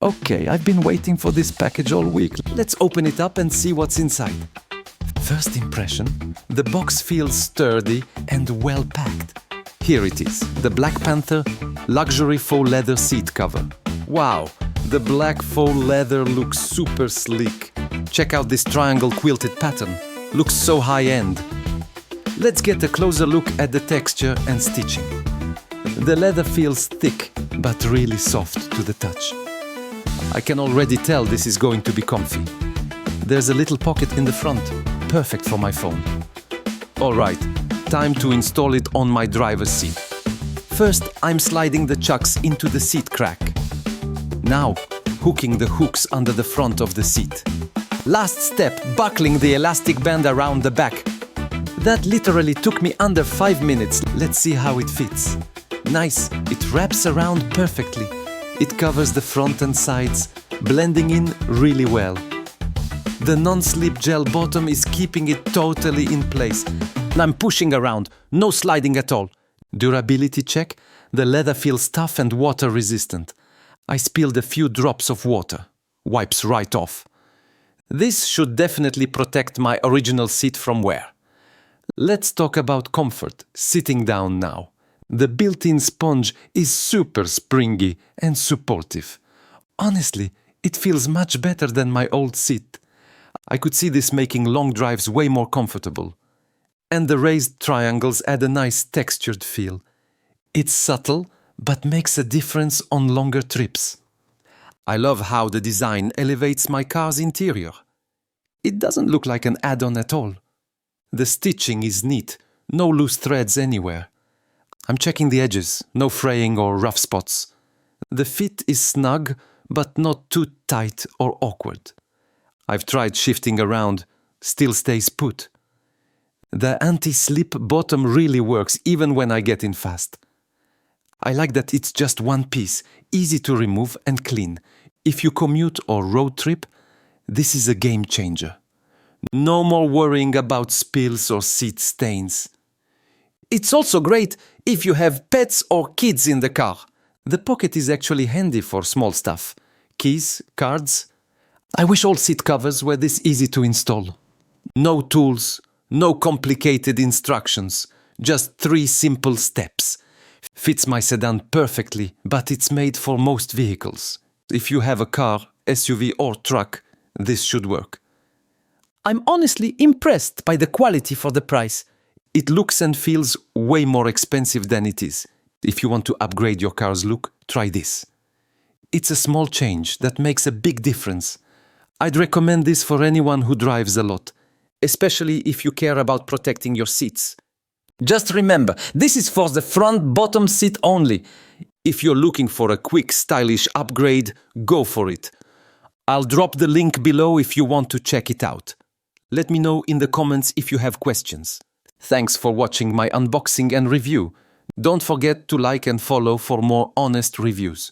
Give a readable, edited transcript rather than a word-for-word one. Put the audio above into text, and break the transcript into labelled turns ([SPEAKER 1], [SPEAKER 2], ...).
[SPEAKER 1] Okay, I've been waiting for this package all week. Let's open it up and see what's inside. First impression, the box feels sturdy and well packed. Here it is, the Black Panther luxury faux leather seat cover. Wow, the black faux leather looks super sleek. Check out this triangle quilted pattern, looks so high-end. Let's get a closer look at the texture and stitching. The leather feels thick, but really soft to the touch. I can already tell this is going to be comfy. There's a little pocket in the front, perfect for my phone. Alright, time to install it on my driver's seat. First, I'm sliding the chucks into the seat crack. Now, hooking the hooks under the front of the seat. Last step, buckling the elastic band around the back. That literally took me under 5 minutes. Let's see how it fits. Nice, it wraps around perfectly. It covers the front and sides, blending in really well. The non-slip gel bottom is keeping it totally in place. I'm pushing around, no sliding at all. Durability check, the leather feels tough and water resistant. I spilled a few drops of water, wipes right off. This should definitely protect my original seat from wear. Let's talk about comfort, sitting down now. The built-in sponge is super springy and supportive. Honestly, it feels much better than my old seat. I could see this making long drives way more comfortable. And the raised triangles add a nice textured feel. It's subtle, but makes a difference on longer trips. I love how the design elevates my car's interior. It doesn't look like an add-on at all. The stitching is neat, no loose threads anywhere. I'm checking the edges, no fraying or rough spots. The fit is snug, but not too tight or awkward. I've tried shifting around, still stays put. The anti-slip bottom really works even when I get in fast. I like that it's just one piece, easy to remove and clean. If you commute or road trip, this is a game changer. No more worrying about spills or seat stains. It's also great if you have pets or kids in the car. The pocket is actually handy for small stuff. Keys, cards. I wish all seat covers were this easy to install. No tools, no complicated instructions, just 3 simple steps. Fits my sedan perfectly, but it's made for most vehicles. If you have a car, SUV or truck, this should work. I'm honestly impressed by the quality for the price. It looks and feels way more expensive than it is. If you want to upgrade your car's look, try this. It's a small change that makes a big difference. I'd recommend this for anyone who drives a lot, especially if you care about protecting your seats. Just remember, this is for the front bottom seat only. If you're looking for a quick, stylish upgrade, go for it. I'll drop the link below if you want to check it out. Let me know in the comments if you have questions. Thanks for watching my unboxing and review. Don't forget to like and follow for more honest reviews.